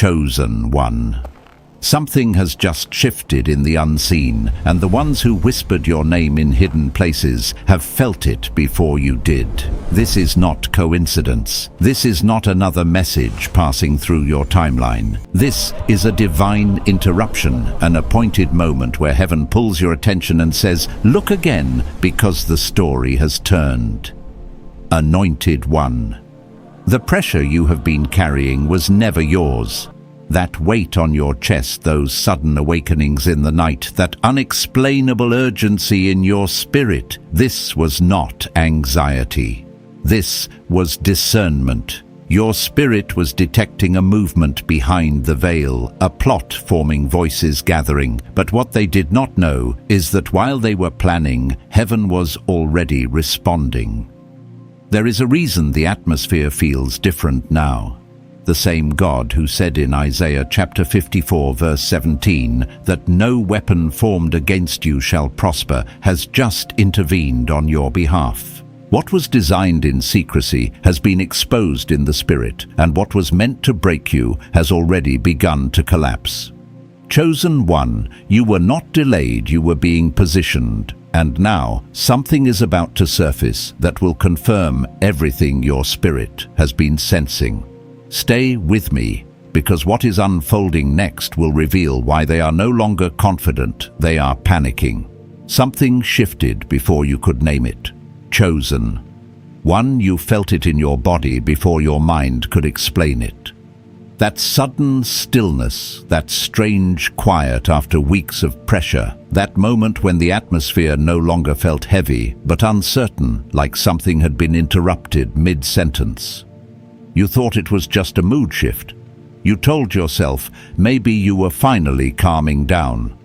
chosen one. Something has just shifted in the unseen, and the ones who whispered your name in hidden places have felt it before you did. This is not coincidence. This is not another message passing through your timeline. This is a divine interruption, an appointed moment where heaven pulls your attention and says, "Look again, because the story has turned." Anointed One. The pressure you have been carrying was never yours. That weight on your chest, those sudden awakenings in the night, that unexplainable urgency in your spirit, this was not anxiety. This was discernment. Your spirit was detecting a movement behind the veil, a plot forming, voices gathering. But what they did not know is that while they were planning, heaven was already responding. There is a reason the atmosphere feels different now. The same God who said in Isaiah chapter 54 verse 17 that no weapon formed against you shall prosper has just intervened on your behalf. What was designed in secrecy has been exposed in the spirit, and what was meant to break you has already begun to collapse. Chosen One, you were not delayed, you were being positioned. And now, something is about to surface that will confirm everything your spirit has been sensing. Stay with me, because what is unfolding next will reveal why they are no longer confident, they are panicking. Something shifted before you could name it. Chosen. One, you felt it in your body before your mind could explain it. That sudden stillness, that strange quiet after weeks of pressure, that moment when the atmosphere no longer felt heavy but uncertain, like something had been interrupted mid-sentence. You thought it was just a mood shift. You told yourself maybe you were finally calming down.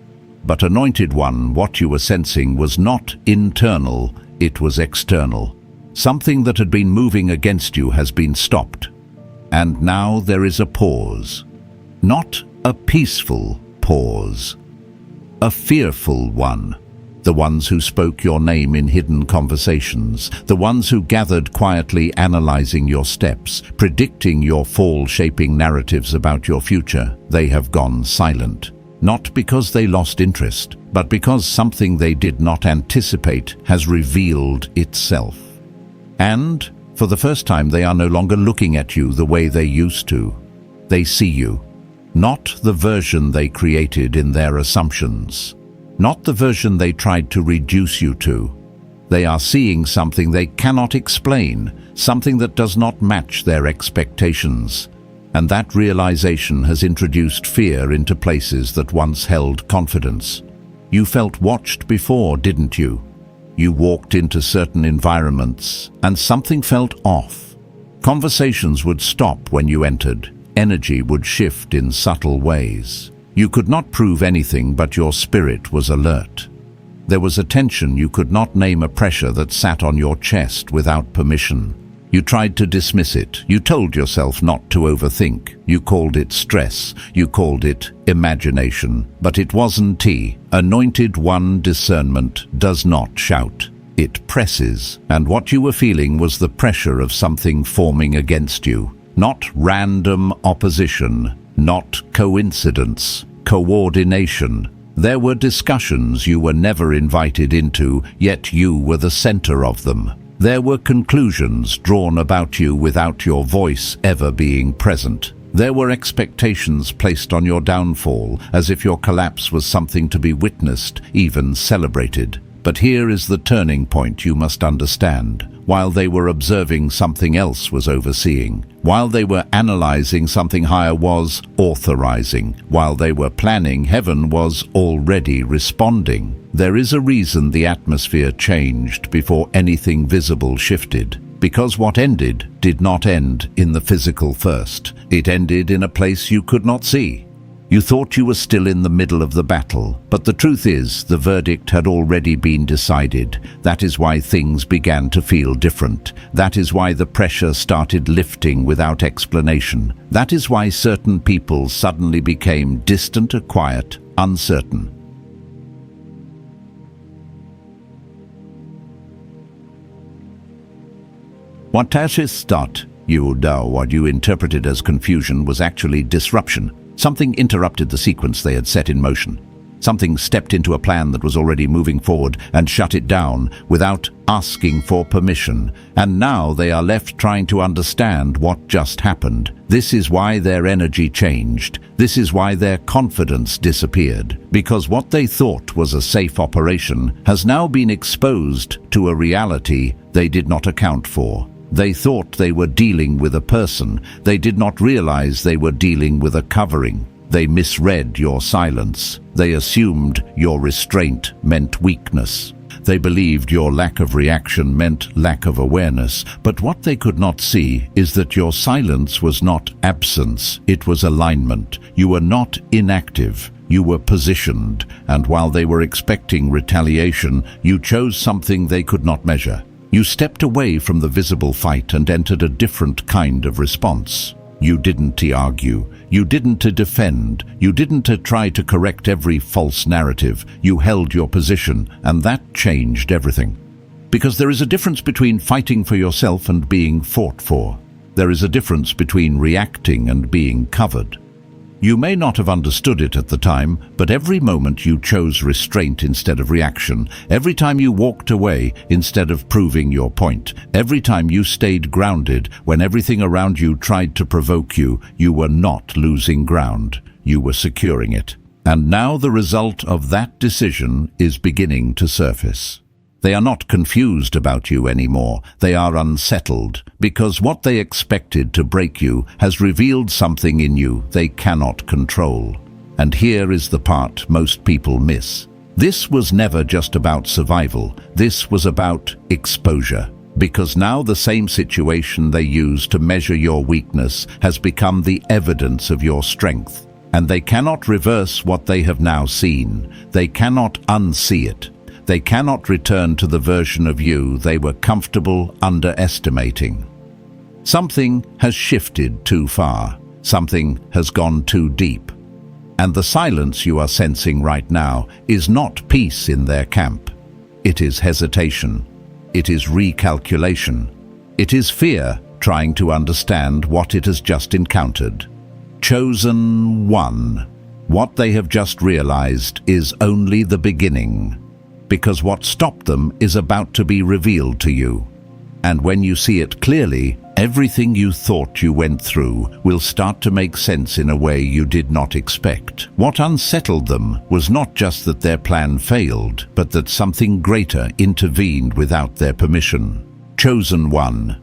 But Anointed One, what you were sensing was not internal, it was external. Something that had been moving against you has been stopped. And now there is a pause. Not a peaceful pause. A fearful one. The ones who spoke your name in hidden conversations, the ones who gathered quietly analyzing your steps, predicting your fall, shaping narratives about your future, they have gone silent. Not because they lost interest, but because something they did not anticipate has revealed itself. And, for the first time, they are no longer looking at you the way they used to. They see you, not the version they created in their assumptions. Not the version they tried to reduce you to. They are seeing something they cannot explain, something that does not match their expectations. And that realization has introduced fear into places that once held confidence. You felt watched before, didn't you? You walked into certain environments and something felt off. Conversations would stop when you entered. Energy would shift in subtle ways. You could not prove anything, but your spirit was alert. There was a tension you could not name, a pressure that sat on your chest without permission. You tried to dismiss it. You told yourself not to overthink. You called it stress. You called it imagination. But it wasn't tea. Anointed One discernment does not shout. It presses. And what you were feeling was the pressure of something forming against you. Not random opposition. Not coincidence, coordination. There were discussions you were never invited into, yet you were the center of them. There were conclusions drawn about you without your voice ever being present. There were expectations placed on your downfall, as if your collapse was something to be witnessed, even celebrated. But here is the turning point you must understand. While they were observing, something else was overseeing. While they were analyzing, something higher was authorizing. While they were planning, heaven was already responding. There is a reason the atmosphere changed before anything visible shifted. Because what ended did not end in the physical first. It ended in a place you could not see. You thought you were still in the middle of the battle, but the truth is, the verdict had already been decided. That is why things began to feel different. That is why the pressure started lifting without explanation. That is why certain people suddenly became distant or quiet, uncertain. What has start? What you interpreted as confusion was actually disruption. Something interrupted the sequence they had set in motion. Something stepped into a plan that was already moving forward and shut it down without asking for permission. And now they are left trying to understand what just happened. This is why their energy changed. This is why their confidence disappeared. Because what they thought was a safe operation has now been exposed to a reality they did not account for. They thought they were dealing with a person. They did not realize they were dealing with a covering. They misread your silence. They assumed your restraint meant weakness. They believed your lack of reaction meant lack of awareness. But what they could not see is that your silence was not absence, it was alignment. You were not inactive. You were positioned, and while they were expecting retaliation, you chose something they could not measure. You stepped away from the visible fight and entered a different kind of response. You didn't argue. You didn't defend. You didn't try to correct every false narrative. You held your position, and that changed everything. Because there is a difference between fighting for yourself and being fought for. There is a difference between reacting and being covered. You may not have understood it at the time, but every moment you chose restraint instead of reaction, every time you walked away instead of proving your point, every time you stayed grounded when everything around you tried to provoke you, you were not losing ground. You were securing it. And now the result of that decision is beginning to surface. They are not confused about you anymore. They are unsettled, because what they expected to break you has revealed something in you they cannot control. And here is the part most people miss. This was never just about survival. This was about exposure. Because now the same situation they used to measure your weakness has become the evidence of your strength. And they cannot reverse what they have now seen. They cannot unsee it. They cannot return to the version of you they were comfortable underestimating. Something has shifted too far. Something has gone too deep. And the silence you are sensing right now is not peace in their camp. It is hesitation. It is recalculation. It is fear trying to understand what it has just encountered. Chosen one. What they have just realized is only the beginning. Because what stopped them is about to be revealed to you. And when you see it clearly, everything you thought you went through will start to make sense in a way you did not expect. What unsettled them was not just that their plan failed, but that something greater intervened without their permission. Chosen one.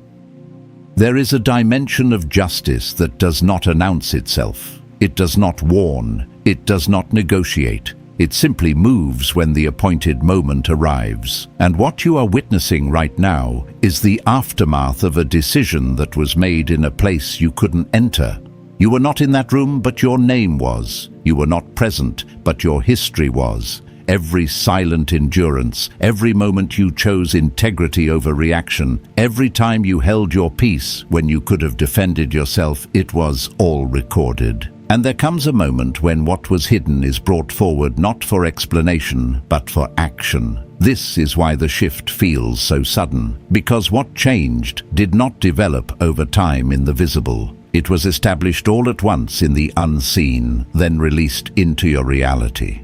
There is a dimension of justice that does not announce itself. It does not warn. It does not negotiate. It simply moves when the appointed moment arrives. And what you are witnessing right now is the aftermath of a decision that was made in a place you couldn't enter. You were not in that room, but your name was. You were not present, but your history was. Every silent endurance, every moment you chose integrity over reaction, every time you held your peace when you could have defended yourself, it was all recorded. And there comes a moment when what was hidden is brought forward not for explanation, but for action. This is why the shift feels so sudden, because what changed did not develop over time in the visible. It was established all at once in the unseen, then released into your reality.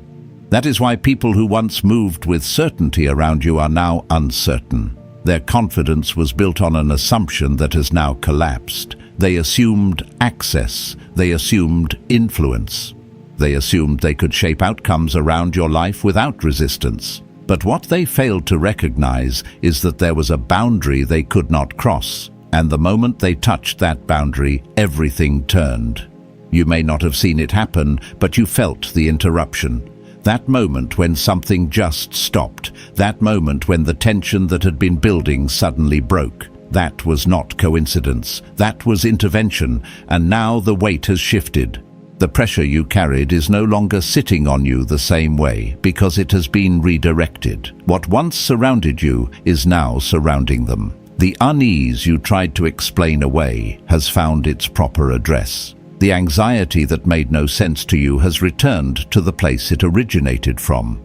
That is why people who once moved with certainty around you are now uncertain. Their confidence was built on an assumption that has now collapsed. They assumed access. They assumed influence. They assumed they could shape outcomes around your life without resistance. But what they failed to recognize is that there was a boundary they could not cross. And the moment they touched that boundary, everything turned. You may not have seen it happen, but you felt the interruption. That moment when something just stopped. That moment when the tension that had been building suddenly broke. That was not coincidence. That was intervention, and now the weight has shifted. The pressure you carried is no longer sitting on you the same way, because it has been redirected. What once surrounded you is now surrounding them. The unease you tried to explain away has found its proper address. The anxiety that made no sense to you has returned to the place it originated from.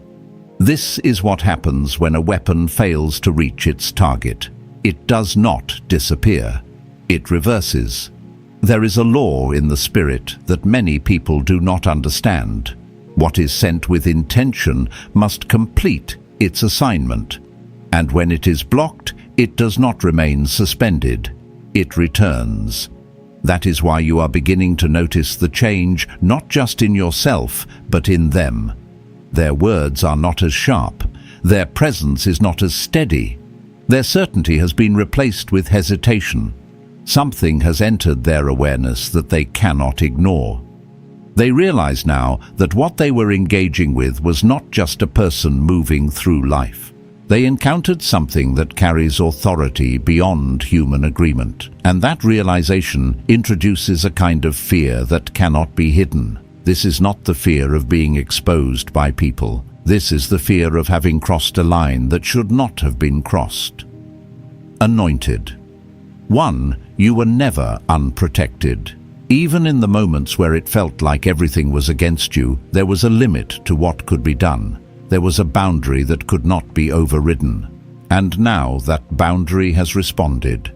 This is what happens when a weapon fails to reach its target. It does not disappear. It reverses. There is a law in the spirit that many people do not understand. What is sent with intention must complete its assignment, and when it is blocked, it does not remain suspended. It returns. That is why you are beginning to notice the change not just in yourself, but in them. Their words are not as sharp. Their presence is not as steady. Their certainty has been replaced with hesitation. Something has entered their awareness that they cannot ignore. They realize now that what they were engaging with was not just a person moving through life. They encountered something that carries authority beyond human agreement, and that realization introduces a kind of fear that cannot be hidden. This is not the fear of being exposed by people. This is the fear of having crossed a line that should not have been crossed. Anointed. 1. You were never unprotected. Even in the moments where it felt like everything was against you, there was a limit to what could be done. There was a boundary that could not be overridden. And now that boundary has responded.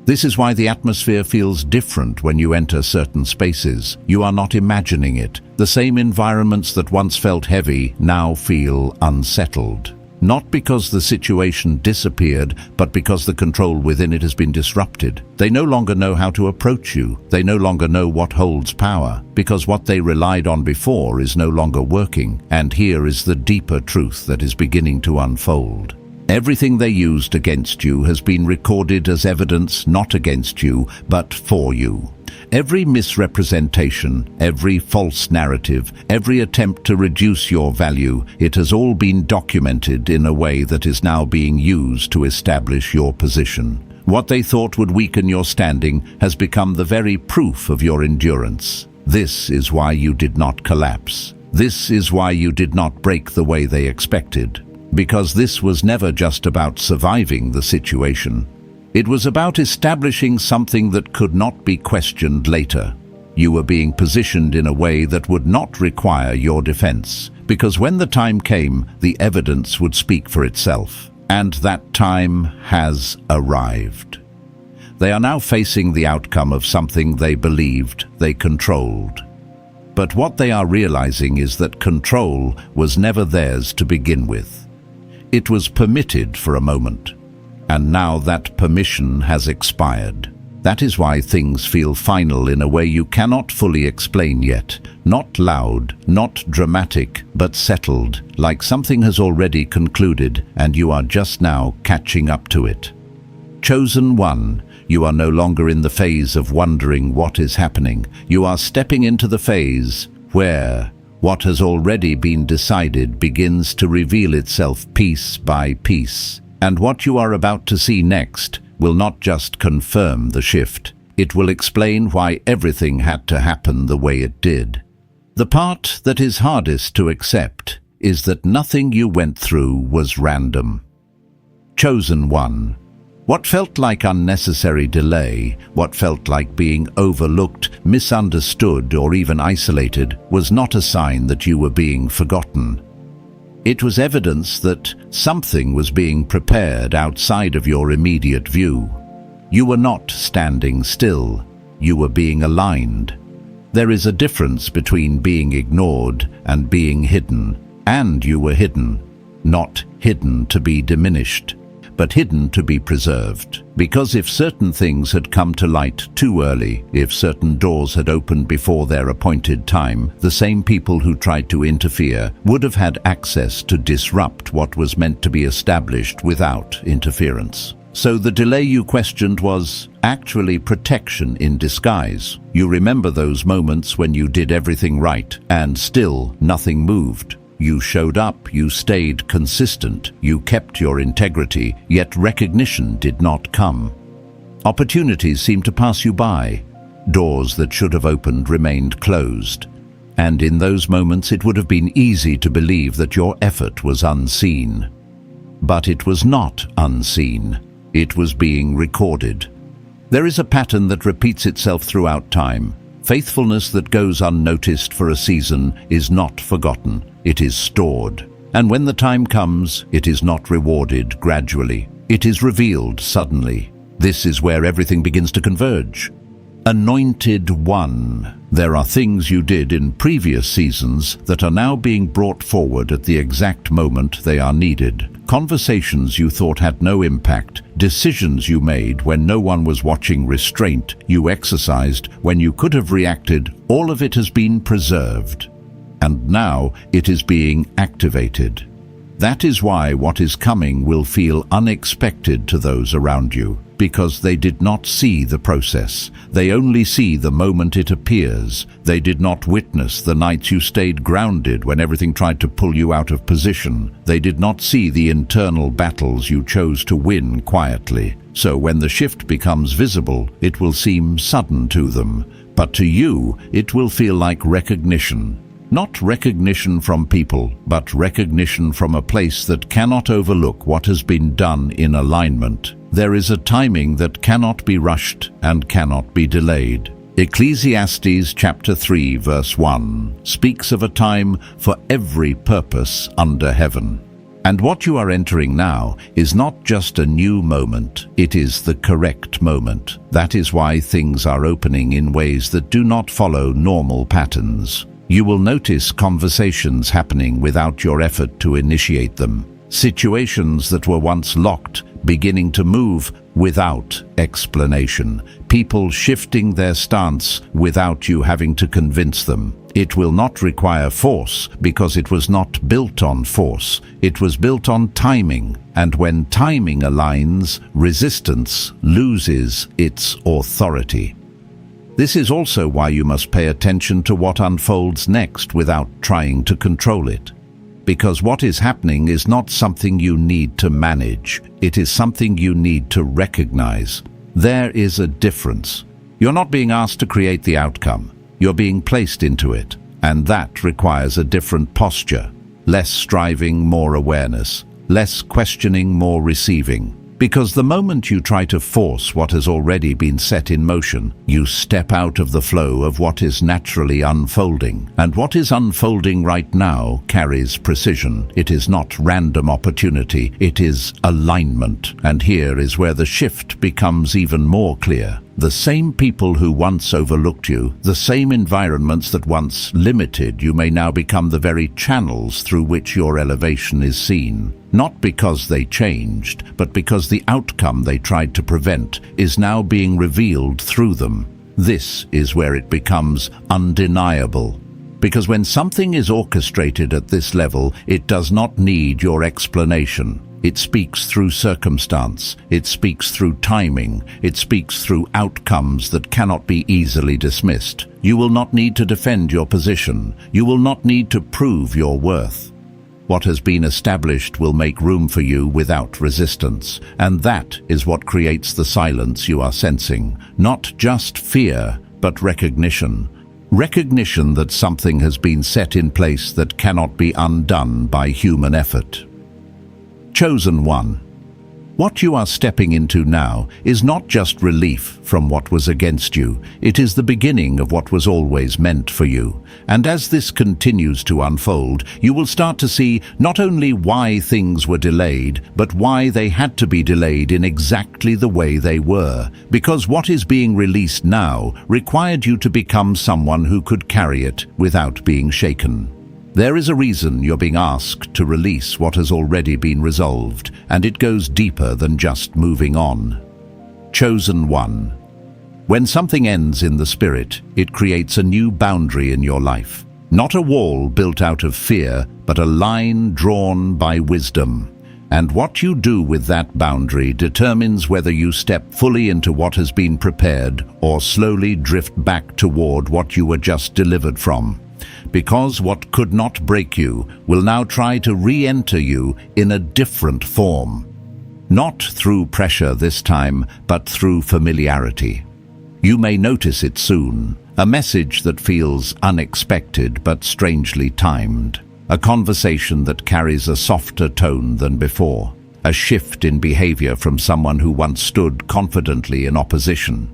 This is why the atmosphere feels different when you enter certain spaces. You are not imagining it. The same environments that once felt heavy now feel unsettled. Not because the situation disappeared, but because the control within it has been disrupted. They no longer know how to approach you. They no longer know what holds power, because what they relied on before is no longer working. And here is the deeper truth that is beginning to unfold. Everything they used against you has been recorded as evidence not against you, but for you. Every misrepresentation, every false narrative, every attempt to reduce your value, it has all been documented in a way that is now being used to establish your position. What they thought would weaken your standing has become the very proof of your endurance. This is why you did not collapse. This is why you did not break the way they expected. Because this was never just about surviving the situation. It was about establishing something that could not be questioned later. You were being positioned in a way that would not require your defense, because when the time came, the evidence would speak for itself. And that time has arrived. They are now facing the outcome of something they believed they controlled. But what they are realizing is that control was never theirs to begin with. It was permitted for a moment. And now that permission has expired. That is why things feel final in a way you cannot fully explain yet. Not loud, not dramatic, but settled, like something has already concluded and you are just now catching up to it. Chosen one, you are no longer in the phase of wondering what is happening. You are stepping into the phase where what has already been decided begins to reveal itself piece by piece. And what you are about to see next will not just confirm the shift. It will explain why everything had to happen the way it did. The part that is hardest to accept is that nothing you went through was random. Chosen one. What felt like unnecessary delay, what felt like being overlooked, misunderstood, or even isolated, was not a sign that you were being forgotten. It was evidence that something was being prepared outside of your immediate view. You were not standing still, you were being aligned. There is a difference between being ignored and being hidden, and you were hidden. Not hidden to be diminished, but hidden to be preserved. Because if certain things had come to light too early, if certain doors had opened before their appointed time, the same people who tried to interfere would have had access to disrupt what was meant to be established without interference. So the delay you questioned was actually protection in disguise. You remember those moments when you did everything right and still nothing moved. You showed up, you stayed consistent, you kept your integrity, yet recognition did not come. Opportunities seemed to pass you by. Doors that should have opened remained closed. And in those moments it would have been easy to believe that your effort was unseen. But it was not unseen. It was being recorded. There is a pattern that repeats itself throughout time. Faithfulness that goes unnoticed for a season is not forgotten. It is stored. And when the time comes, it is not rewarded gradually. It is revealed suddenly. This is where everything begins to converge. Anointed One. There are things you did in previous seasons that are now being brought forward at the exact moment they are needed. Conversations you thought had no impact, decisions you made when no one was watching, restraint you exercised when you could have reacted, all of it has been preserved. And now it is being activated. That is why what is coming will feel unexpected to those around you, because they did not see the process. They only see the moment it appears. They did not witness the nights you stayed grounded when everything tried to pull you out of position. They did not see the internal battles you chose to win quietly. So when the shift becomes visible, it will seem sudden to them. But to you, it will feel like recognition. Not recognition from people, but recognition from a place that cannot overlook what has been done in alignment. There is a timing that cannot be rushed and cannot be delayed. Ecclesiastes chapter 3 verse 1 speaks of a time for every purpose under heaven. And what you are entering now is not just a new moment, it is the correct moment. That is why things are opening in ways that do not follow normal patterns. You will notice conversations happening without your effort to initiate them. Situations that were once locked beginning to move without explanation. People shifting their stance without you having to convince them. It will not require force because it was not built on force. It was built on timing. And when timing aligns, resistance loses its authority. This is also why you must pay attention to what unfolds next without trying to control it. Because what is happening is not something you need to manage. It is something you need to recognize. There is a difference. You're not being asked to create the outcome. You're being placed into it. And that requires a different posture. Less striving, more awareness. Less questioning, more receiving. Because the moment you try to force what has already been set in motion, you step out of the flow of what is naturally unfolding. And what is unfolding right now carries precision. It is not random opportunity, it is alignment. And here is where the shift becomes even more clear. The same people who once overlooked you, the same environments that once limited you may now become the very channels through which your elevation is seen. Not because they changed, but because the outcome they tried to prevent is now being revealed through them. This is where it becomes undeniable. Because when something is orchestrated at this level, it does not need your explanation. It speaks through circumstance, it speaks through timing, it speaks through outcomes that cannot be easily dismissed. You will not need to defend your position. You will not need to prove your worth. What has been established will make room for you without resistance, and that is what creates the silence you are sensing. Not just fear, but recognition. Recognition that something has been set in place that cannot be undone by human effort. Chosen One. What you are stepping into now is not just relief from what was against you, it is the beginning of what was always meant for you. And as this continues to unfold, you will start to see not only why things were delayed, but why they had to be delayed in exactly the way they were. Because what is being released now required you to become someone who could carry it without being shaken. There is a reason you're being asked to release what has already been resolved, and it goes deeper than just moving on. Chosen One. When something ends in the spirit, it creates a new boundary in your life. Not a wall built out of fear, but a line drawn by wisdom. And what you do with that boundary determines whether you step fully into what has been prepared or slowly drift back toward what you were just delivered from. Because what could not break you will now try to re-enter you in a different form. Not through pressure this time, but through familiarity. You may notice it soon, a message that feels unexpected but strangely timed. A conversation that carries a softer tone than before. A shift in behavior from someone who once stood confidently in opposition.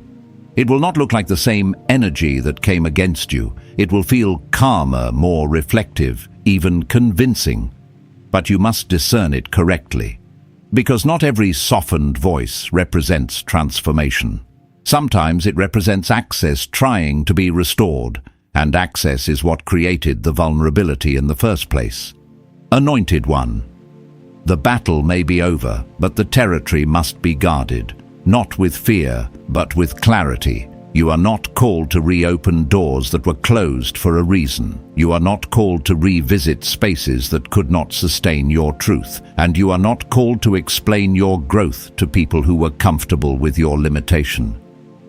It will not look like the same energy that came against you. It will feel calmer, more reflective, even convincing. But you must discern it correctly. Because not every softened voice represents transformation. Sometimes it represents access trying to be restored, and access is what created the vulnerability in the first place. Anointed One. The battle may be over, but the territory must be guarded, not with fear, but with clarity. You are not called to reopen doors that were closed for a reason. You are not called to revisit spaces that could not sustain your truth, and you are not called to explain your growth to people who were comfortable with your limitation.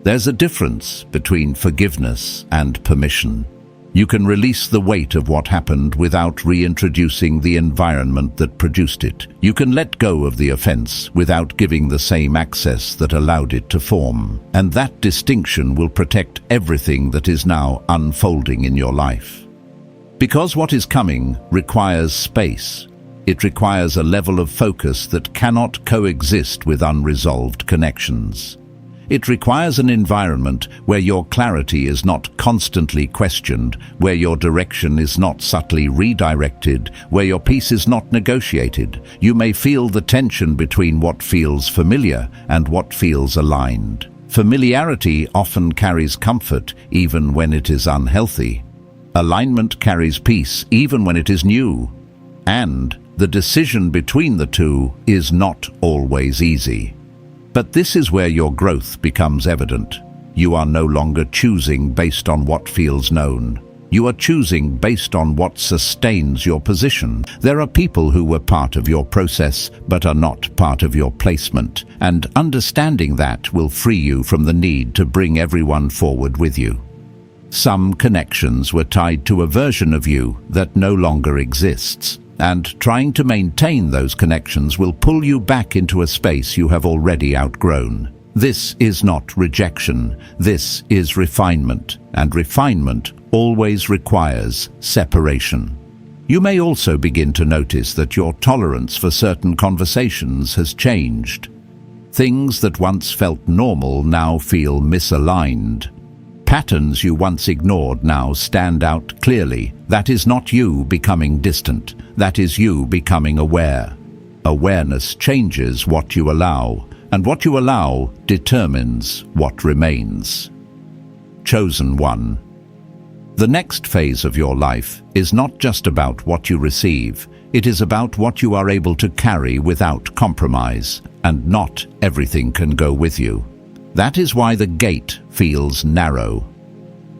There's a difference between forgiveness and permission. You can release the weight of what happened without reintroducing the environment that produced it. You can let go of the offense without giving the same access that allowed it to form. And that distinction will protect everything that is now unfolding in your life. Because what is coming requires space. It requires a level of focus that cannot coexist with unresolved connections. It requires an environment where your clarity is not constantly questioned, where your direction is not subtly redirected, where your peace is not negotiated. You may feel the tension between what feels familiar and what feels aligned. Familiarity often carries comfort, even when it is unhealthy. Alignment carries peace, even when it is new. And the decision between the two is not always easy. But this is where your growth becomes evident. You are no longer choosing based on what feels known. You are choosing based on what sustains your position. There are people who were part of your process, but are not part of your placement, and understanding that will free you from the need to bring everyone forward with you. Some connections were tied to a version of you that no longer exists, and trying to maintain those connections will pull you back into a space you have already outgrown. This is not rejection, this is refinement, and refinement always requires separation. You may also begin to notice that your tolerance for certain conversations has changed. Things that once felt normal now feel misaligned. Patterns you once ignored now stand out clearly. That is not you becoming distant. That is you becoming aware. Awareness changes what you allow, and what you allow determines what remains. Chosen One. The next phase of your life is not just about what you receive. It is about what you are able to carry without compromise, and not everything can go with you. That is why the gate feels narrow.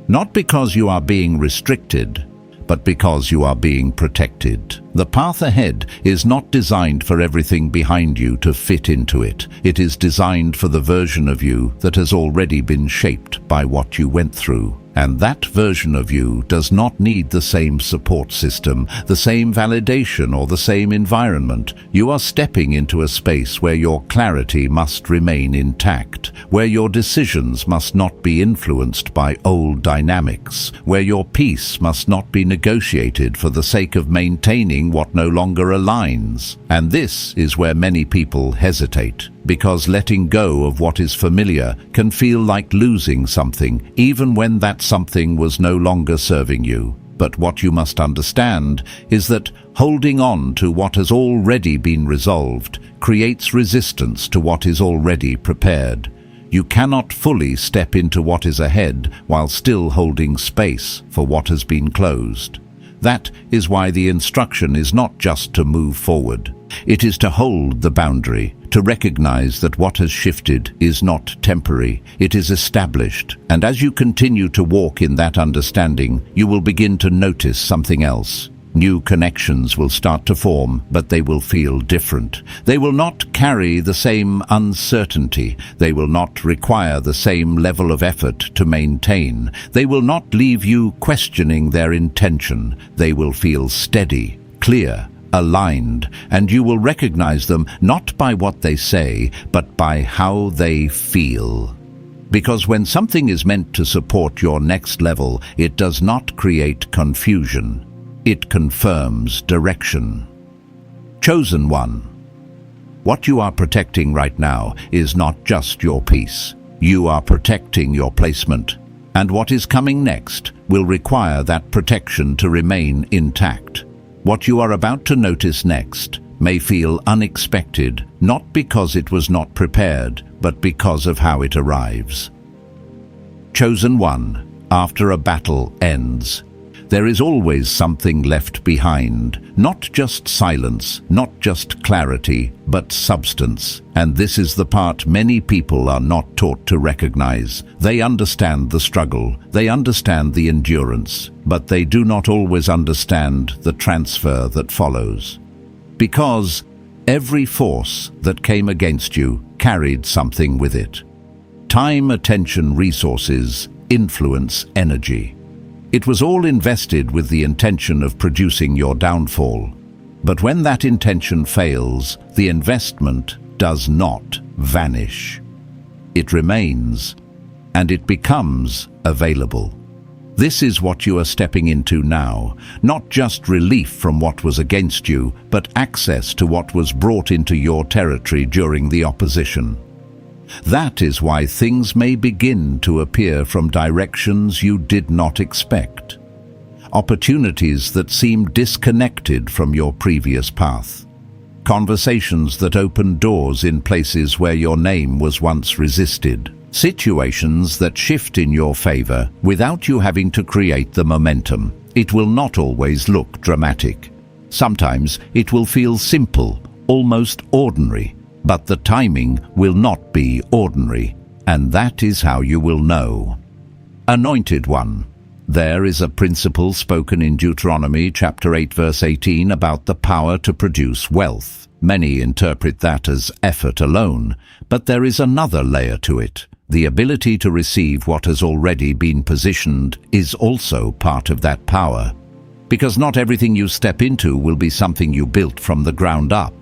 Not because you are being restricted, but because you are being protected. The path ahead is not designed for everything behind you to fit into it. It is designed for the version of you that has already been shaped by what you went through. And that version of you does not need the same support system, the same validation, or the same environment. You are stepping into a space where your clarity must remain intact, where your decisions must not be influenced by old dynamics, where your peace must not be negotiated for the sake of maintaining what no longer aligns. And this is where many people hesitate, because letting go of what is familiar can feel like losing something, even when that something was no longer serving you. But what you must understand is that holding on to what has already been resolved creates resistance to what is already prepared. You cannot fully step into what is ahead while still holding space for what has been closed. That is why the instruction is not just to move forward. It is to hold the boundary, to recognize that what has shifted is not temporary, it is established. And as you continue to walk in that understanding, you will begin to notice something else. New connections will start to form, but they will feel different. They will not carry the same uncertainty. They will not require the same level of effort to maintain. They will not leave you questioning their intention. They will feel steady, clear, aligned, and you will recognize them not by what they say, but by how they feel. Because when something is meant to support your next level, it does not create confusion. It confirms direction. Chosen One. What you are protecting right now is not just your peace. You are protecting your placement. And what is coming next will require that protection to remain intact. What you are about to notice next may feel unexpected, not because it was not prepared, but because of how it arrives. Chosen one, after a battle ends, there is always something left behind, not just silence, not just clarity, but substance. And this is the part many people are not taught to recognize. They understand the struggle, they understand the endurance, but they do not always understand the transfer that follows. Because every force that came against you carried something with it. Time, attention, resources, influence, energy. It was all invested with the intention of producing your downfall. But when that intention fails, the investment does not vanish. It remains, and it becomes available. This is what you are stepping into now, not just relief from what was against you, but access to what was brought into your territory during the opposition. That is why things may begin to appear from directions you did not expect. Opportunities that seem disconnected from your previous path. Conversations that open doors in places where your name was once resisted. Situations that shift in your favor without you having to create the momentum. It will not always look dramatic. Sometimes it will feel simple, almost ordinary. But the timing will not be ordinary, and that is how you will know. Anointed one. There is a principle spoken in Deuteronomy chapter 8 verse 18 about the power to produce wealth. Many interpret that as effort alone, but there is another layer to it. The ability to receive what has already been positioned is also part of that power. Because not everything you step into will be something you built from the ground up.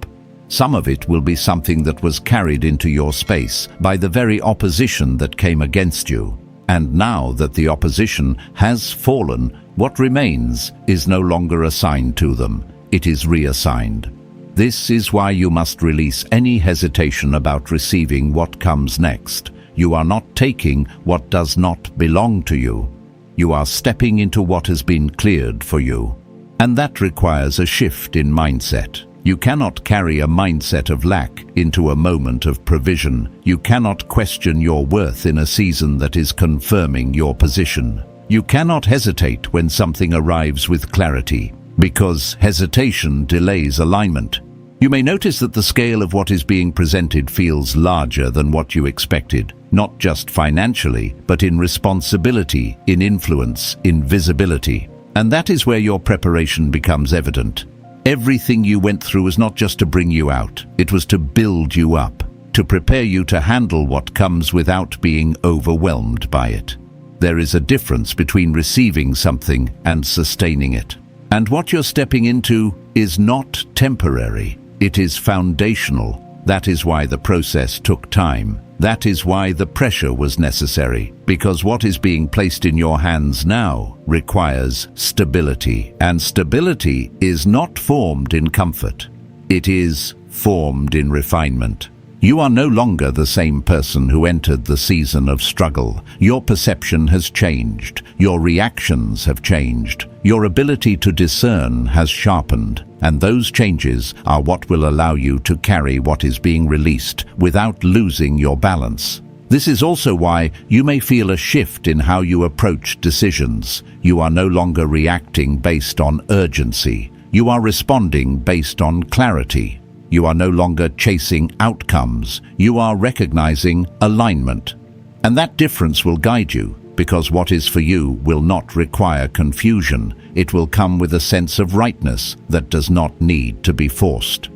Some of it will be something that was carried into your space by the very opposition that came against you. And now that the opposition has fallen, what remains is no longer assigned to them. It is reassigned. This is why you must release any hesitation about receiving what comes next. You are not taking what does not belong to you. You are stepping into what has been cleared for you. And that requires a shift in mindset. You cannot carry a mindset of lack into a moment of provision. You cannot question your worth in a season that is confirming your position. You cannot hesitate when something arrives with clarity, because hesitation delays alignment. You may notice that the scale of what is being presented feels larger than what you expected, not just financially, but in responsibility, in influence, in visibility. And that is where your preparation becomes evident. Everything you went through was not just to bring you out, it was to build you up, to prepare you to handle what comes without being overwhelmed by it. There is a difference between receiving something and sustaining it. And what you're stepping into is not temporary, it is foundational. That is why the process took time. That is why the pressure was necessary, because what is being placed in your hands now requires stability, and stability is not formed in comfort. It is formed in refinement. You are no longer the same person who entered the season of struggle. Your perception has changed. Your reactions have changed. Your ability to discern has sharpened. And those changes are what will allow you to carry what is being released without losing your balance. This is also why you may feel a shift in how you approach decisions. You are no longer reacting based on urgency. You are responding based on clarity. You are no longer chasing outcomes. You are recognizing alignment. And that difference will guide you, because what is for you will not require confusion. It will come with a sense of rightness that does not need to be forced.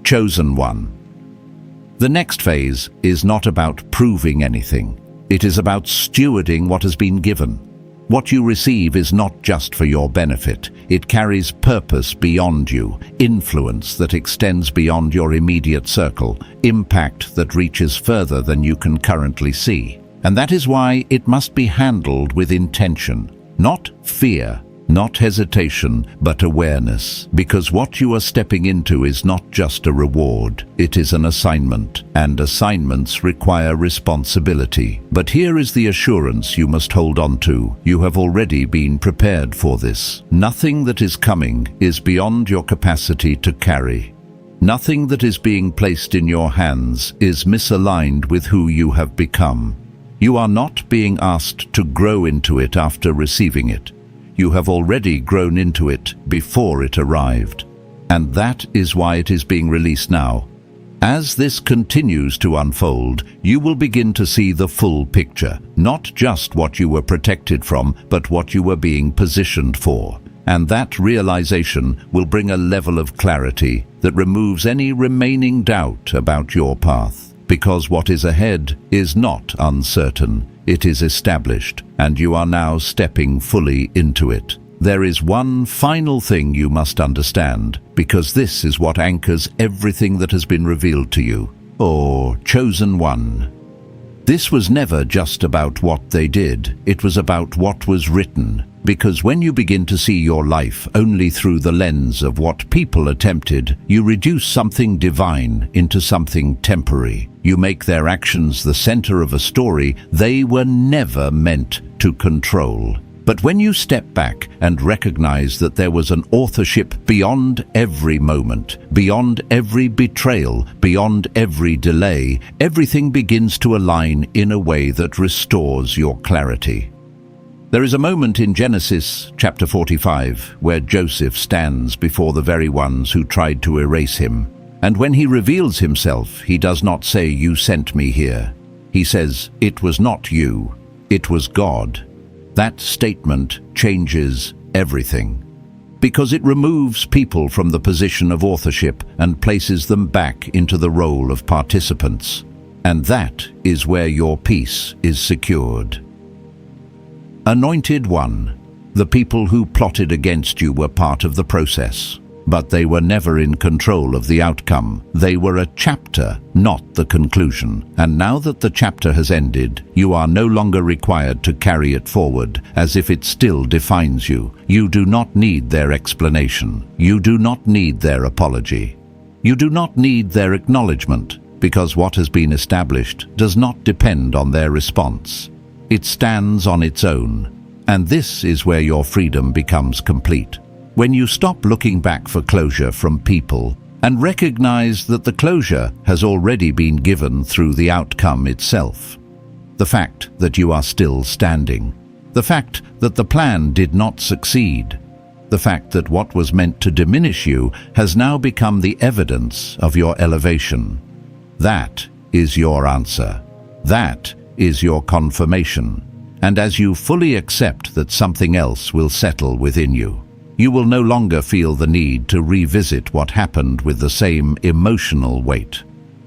Chosen one. The next phase is not about proving anything. It is about stewarding what has been given. What you receive is not just for your benefit. It carries purpose beyond you, influence that extends beyond your immediate circle, impact that reaches further than you can currently see. And that is why it must be handled with intention, not fear, not hesitation, but awareness. Because what you are stepping into is not just a reward, it is an assignment, and assignments require responsibility. But here is the assurance you must hold on to. You have already been prepared for this. Nothing that is coming is beyond your capacity to carry. Nothing that is being placed in your hands is misaligned with who you have become. You are not being asked to grow into it after receiving it. You have already grown into it before it arrived. And that is why it is being released now. As this continues to unfold, you will begin to see the full picture, not just what you were protected from, but what you were being positioned for. And that realization will bring a level of clarity that removes any remaining doubt about your path. Because what is ahead is not uncertain, it is established, and you are now stepping fully into it. There is one final thing you must understand, because this is what anchors everything that has been revealed to you, or chosen one. This was never just about what they did, it was about what was written. Because when you begin to see your life only through the lens of what people attempted, you reduce something divine into something temporary. You make their actions the center of a story they were never meant to control. But when you step back and recognize that there was an authorship beyond every moment, beyond every betrayal, beyond every delay, everything begins to align in a way that restores your clarity. There is a moment in Genesis chapter 45 where Joseph stands before the very ones who tried to erase him. And when he reveals himself, he does not say, "You sent me here." He says, "It was not you, it was God." That statement changes everything, because it removes people from the position of authorship and places them back into the role of participants. And that is where your peace is secured. Anointed One, the people who plotted against you were part of the process, but they were never in control of the outcome. They were a chapter, not the conclusion. And now that the chapter has ended, you are no longer required to carry it forward as if it still defines you. You do not need their explanation. You do not need their apology. You do not need their acknowledgement, because what has been established does not depend on their response. It stands on its own, and this is where your freedom becomes complete. When you stop looking back for closure from people and recognize that the closure has already been given through the outcome itself. The fact that you are still standing. The fact that the plan did not succeed. The fact that what was meant to diminish you has now become the evidence of your elevation. That is your answer. That is your confirmation. And as you fully accept that something else will settle within you, you will no longer feel the need to revisit what happened with the same emotional weight.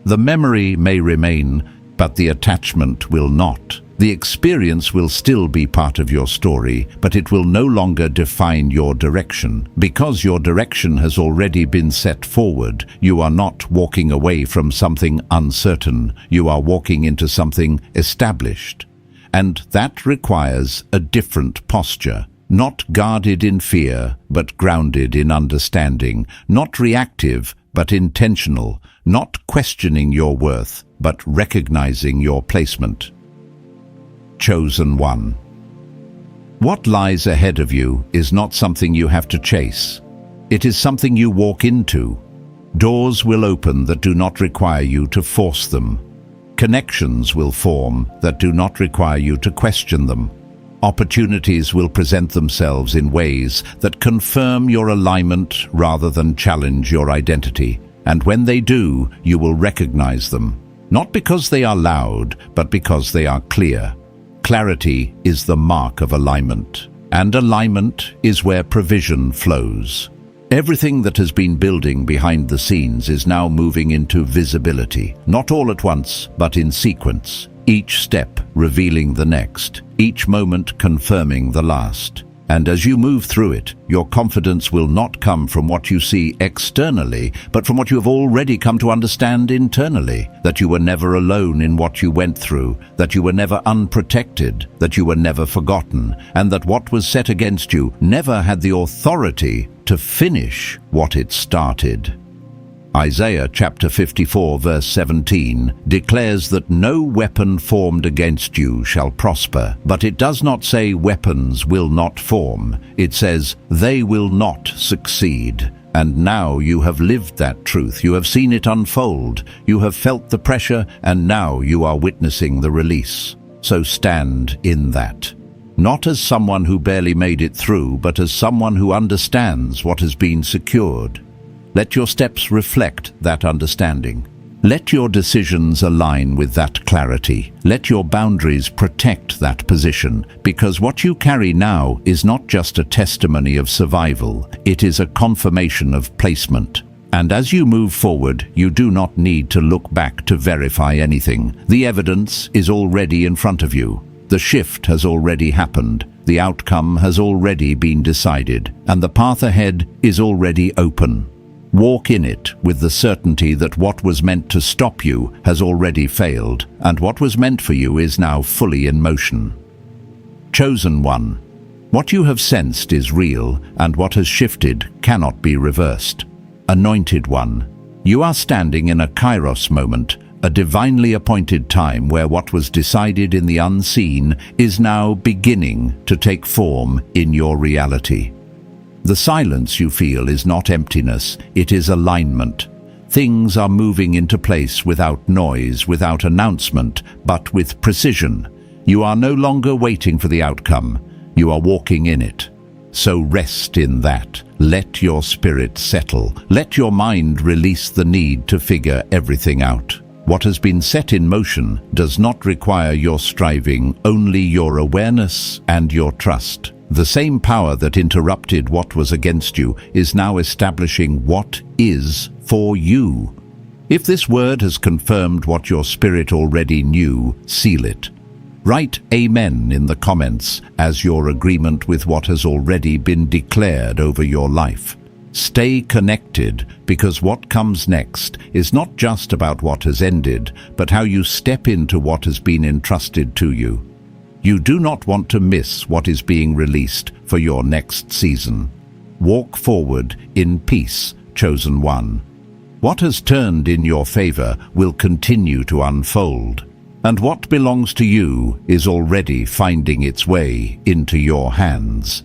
The memory may remain, but the attachment will not. The experience will still be part of your story, but it will no longer define your direction. Because your direction has already been set forward, you are not walking away from something uncertain. You are walking into something established. And that requires a different posture. Not guarded in fear, but grounded in understanding. Not reactive, but intentional. Not questioning your worth, but recognizing your placement. Chosen One. What lies ahead of you is not something you have to chase. It is something you walk into. Doors will open that do not require you to force them. Connections will form that do not require you to question them. Opportunities will present themselves in ways that confirm your alignment rather than challenge your identity. And when they do, you will recognize them. Not because they are loud, but because they are clear. Clarity is the mark of alignment, and alignment is where provision flows. Everything that has been building behind the scenes is now moving into visibility, not all at once, but in sequence. Each step revealing the next, each moment confirming the last. And as you move through it, your confidence will not come from what you see externally, but from what you have already come to understand internally. That you were never alone in what you went through, that you were never unprotected, that you were never forgotten, and that what was set against you never had the authority to finish what it started. Isaiah chapter 54 verse 17 declares that no weapon formed against you shall prosper, but it does not say weapons will not form. It says they will not succeed. And now you have lived that truth. You have seen it unfold. You have felt the pressure, and now you are witnessing the release. So stand in that. Not as someone who barely made it through, but as someone who understands what has been secured. Let your steps reflect that understanding. Let your decisions align with that clarity. Let your boundaries protect that position, because what you carry now is not just a testimony of survival, it is a confirmation of placement. And as you move forward, you do not need to look back to verify anything. The evidence is already in front of you. The shift has already happened. The outcome has already been decided, and the path ahead is already open. Walk in it with the certainty that what was meant to stop you has already failed, and what was meant for you is now fully in motion. Chosen one. What you have sensed is real, and what has shifted cannot be reversed. Anointed one. You are standing in a kairos moment, a divinely appointed time where what was decided in the unseen is now beginning to take form in your reality. The silence you feel is not emptiness, it is alignment. Things are moving into place without noise, without announcement, but with precision. You are no longer waiting for the outcome, you are walking in it. So rest in that. Let your spirit settle. Let your mind release the need to figure everything out. What has been set in motion does not require your striving, only your awareness and your trust. The same power that interrupted what was against you is now establishing what is for you. If this word has confirmed what your spirit already knew, seal it. Write Amen in the comments as your agreement with what has already been declared over your life. Stay connected, because what comes next is not just about what has ended, but how you step into what has been entrusted to you. You do not want to miss what is being released for your next season. Walk forward in peace, chosen one. What has turned in your favor will continue to unfold, and what belongs to you is already finding its way into your hands.